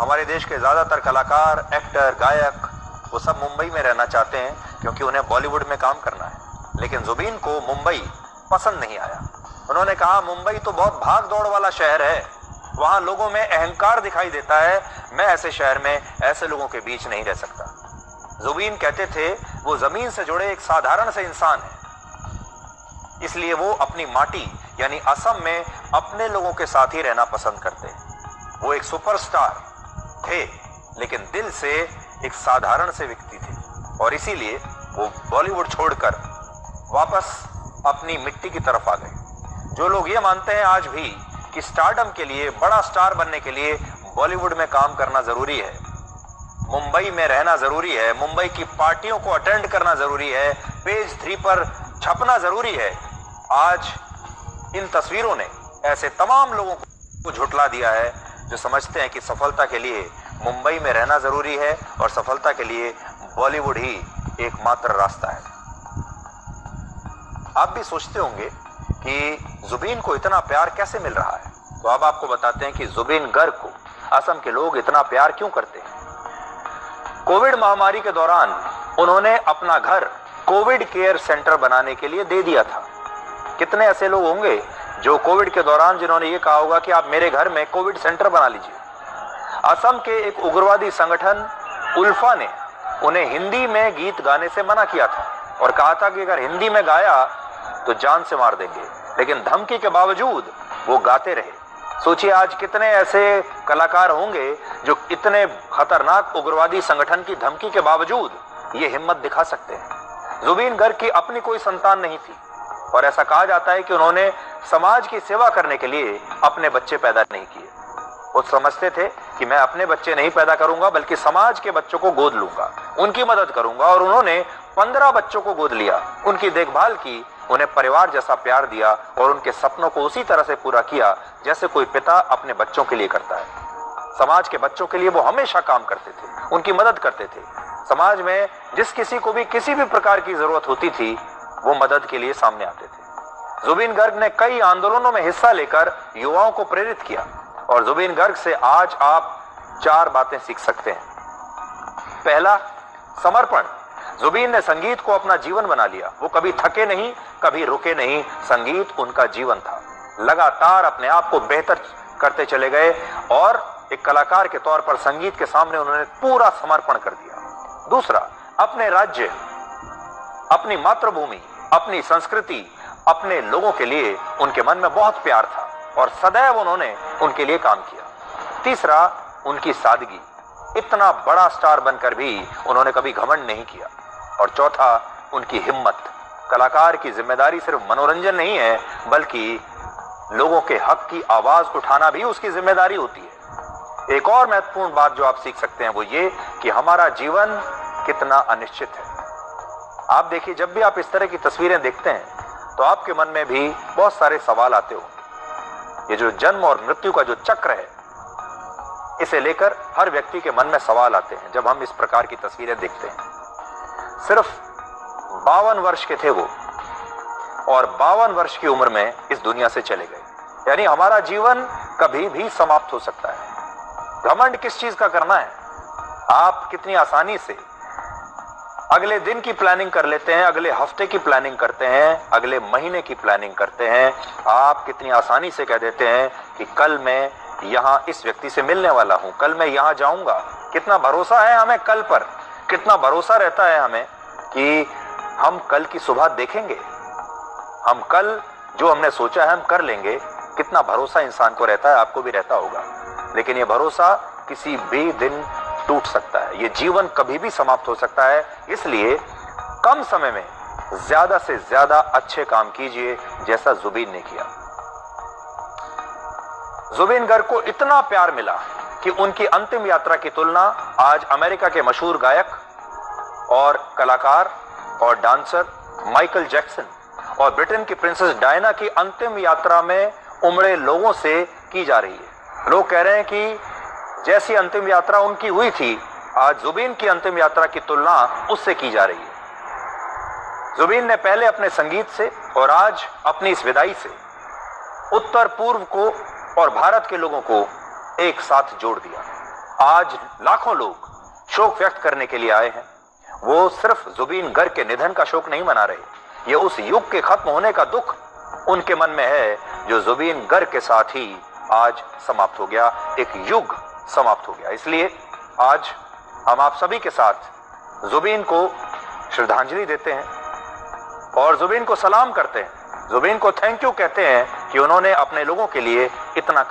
हमारे देश के ज्यादातर कलाकार, एक्टर, गायक वो सब मुंबई में रहना चाहते हैं क्योंकि उन्हें बॉलीवुड में काम करना है। लेकिन जुबीन को मुंबई पसंद नहीं आया। उन्होंने कहा, मुंबई तो बहुत भाग दौड़ वाला शहर है, वहां लोगों में अहंकार दिखाई देता है, मैं ऐसे शहर में ऐसे लोगों के बीच नहीं रह सकता। जुबीन कहते थे वो जमीन से जुड़े एक साधारण से इंसान है, इसलिए वो अपनी माटी यानी असम में अपने लोगों के साथ ही रहना पसंद करते हैं। वो एक सुपरस्टार थे लेकिन दिल से एक साधारण से व्यक्ति थे और इसीलिए वो बॉलीवुड छोड़कर वापस अपनी मिट्टी की तरफ आ गए। जो लोग ये मानते हैं आज भी कि स्टारडम के लिए, बड़ा स्टार बनने के लिए बॉलीवुड में काम करना जरूरी है, मुंबई में रहना जरूरी है, मुंबई की पार्टियों को अटेंड करना जरूरी है, पेज 3 पर छपना जरूरी है, आज इन तस्वीरों ने ऐसे तमाम लोगों को झुठला दिया है जो समझते हैं कि सफलता के लिए मुंबई में रहना जरूरी है और सफलता के लिए बॉलीवुड ही एकमात्र रास्ता है। आप भी सोचते होंगे कि जुबीन को इतना प्यार कैसे मिल रहा है, तो अब आपको बताते हैं कि जुबीन गर्ग को असम के लोग इतना प्यार क्यों करते हैं। कोविड महामारी के दौरान उन्होंने अपना घर कोविड केयर सेंटर बनाने के लिए दे दिया था। कितने ऐसे लोग होंगे जो कोविड के दौरान जिन्होंने ये कहा होगा कि आप मेरे घर में कोविड सेंटर बना लीजिए। असम के एक उग्रवादी संगठन उल्फा ने उन्हें हिंदी में गीत गाने से मना किया था और कहा था कि अगर हिंदी में गाया तो जान से मार देंगे, लेकिन धमकी के बावजूद वो गाते रहे। सोचिए आज कितने ऐसे कलाकार होंगे जो इतने खतरनाक उग्रवादी संगठन की धमकी के बावजूद ये हिम्मत दिखा सकते हैं। जुबीन गर्ग की अपनी कोई संतान नहीं थी और ऐसा कहा जाता है कि उन्होंने समाज की सेवा करने के लिए अपने बच्चे पैदा नहीं किए। वो समझते थे कि मैं अपने बच्चे नहीं पैदा करूंगा बल्कि समाज के बच्चों को गोद लूंगा, उनकी मदद करूंगा, और उन्होंने 15 बच्चों को गोद लिया, उनकी देखभाल की, उन्हें परिवार जैसा प्यार दिया और उनके सपनों को उसी तरह से पूरा किया जैसे कोई पिता अपने बच्चों के लिए करता है। समाज के बच्चों के लिए वो हमेशा काम करते थे, उनकी मदद करते थे। समाज में जिस किसी को भी किसी भी प्रकार की जरूरत होती थी वो मदद के लिए सामने आते थे। जुबीन गर्ग ने कई आंदोलनों में हिस्सा लेकर युवाओं को प्रेरित किया और जुबीन गर्ग से आज आप 4 बातें सीख सकते हैं। पहला, समर्पण। जुबीन ने संगीत को अपना जीवन बना लिया। वो कभी थके नहीं, कभी रुके नहीं, संगीत उनका जीवन था। लगातार अपने आप को बेहतर करते चले गए और एक कलाकार के तौर पर संगीत के सामने उन्होंने पूरा समर्पण कर दिया। दूसरा, अपने राज्य, अपनी मातृभूमि, अपनी संस्कृति, अपने लोगों के लिए उनके मन में बहुत प्यार था और सदैव उन्होंने उनके लिए काम किया। तीसरा, उनकी सादगी। इतना बड़ा स्टार बनकर भी उन्होंने कभी घमंड नहीं किया। और चौथा, उनकी हिम्मत। कलाकार की जिम्मेदारी सिर्फ मनोरंजन नहीं है बल्कि लोगों के हक की आवाज उठाना भी उसकी जिम्मेदारी होती है। एक और महत्वपूर्ण बात जो आप सीख सकते हैं वो ये कि हमारा जीवन कितना अनिश्चित है। आप देखिए, जब भी आप इस तरह की तस्वीरें देखते हैं तो आपके मन में भी बहुत सारे सवाल आते होंगे। ये जो जन्म और मृत्यु का जो चक्र है, इसे लेकर हर व्यक्ति के मन में सवाल आते हैं जब हम इस प्रकार की तस्वीरें देखते हैं। सिर्फ 52 वर्ष के थे वो और 52 वर्ष की उम्र में इस दुनिया से चले गए। यानी हमारा जीवन कभी भी समाप्त हो सकता है। घमंड किस चीज का करना है? आप कितनी आसानी से अगले दिन की प्लानिंग कर लेते हैं, अगले हफ्ते की प्लानिंग करते हैं, अगले महीने की प्लानिंग करते हैं। आप कितनी आसानी से कह देते हैं कि कल मैं यहां इस व्यक्ति से मिलने वाला हूं, कल मैं यहां जाऊंगा। कितना भरोसा है हमें कल पर, कितना भरोसा रहता है हमें कि हम कल की सुबह देखेंगे, हम कल जो हमने सोचा है हम कर लेंगे। कितना भरोसा इंसान को रहता है, आपको भी रहता होगा। लेकिन ये भरोसा किसी भी दिन टूट सकता है, ये जीवन कभी भी समाप्त हो सकता है। इसलिए कम समय में ज्यादा से ज्यादा अच्छे काम कीजिए जैसा जुबीन ने किया। जुबीन गर्ग को इतना प्यार मिला कि उनकी अंतिम यात्रा की तुलना आज अमेरिका के मशहूर गायक और कलाकार और डांसर माइकल जैक्सन और ब्रिटेन की प्रिंसेस डायना की अंतिम यात्रा में उमड़े लोगों से की जा रही है। लोग कह रहे हैं कि जैसी अंतिम यात्रा उनकी हुई थी, आज जुबीन की अंतिम यात्रा की तुलना उससे की जा रही है। जुबीन ने पहले अपने संगीत से और आज अपनी इस विदाई से उत्तर पूर्व को और भारत के लोगों को एक साथ जोड़ दिया। आज लाखों लोग शोक व्यक्त करने के लिए आए हैं। वो सिर्फ जुबीन गर्ग के निधन का शोक नहीं मना रहे, ये उस युग के खत्म होने का दुख उनके मन में है जो जुबीन गर्ग के साथ ही आज समाप्त हो गया, एक युग समाप्त हो गया। इसलिए आज हम आप सभी के साथ जुबीन को श्रद्धांजलि देते हैं और जुबीन को सलाम करते हैं, जुबीन को थैंक यू कहते हैं कि उन्होंने अपने लोगों के लिए इतना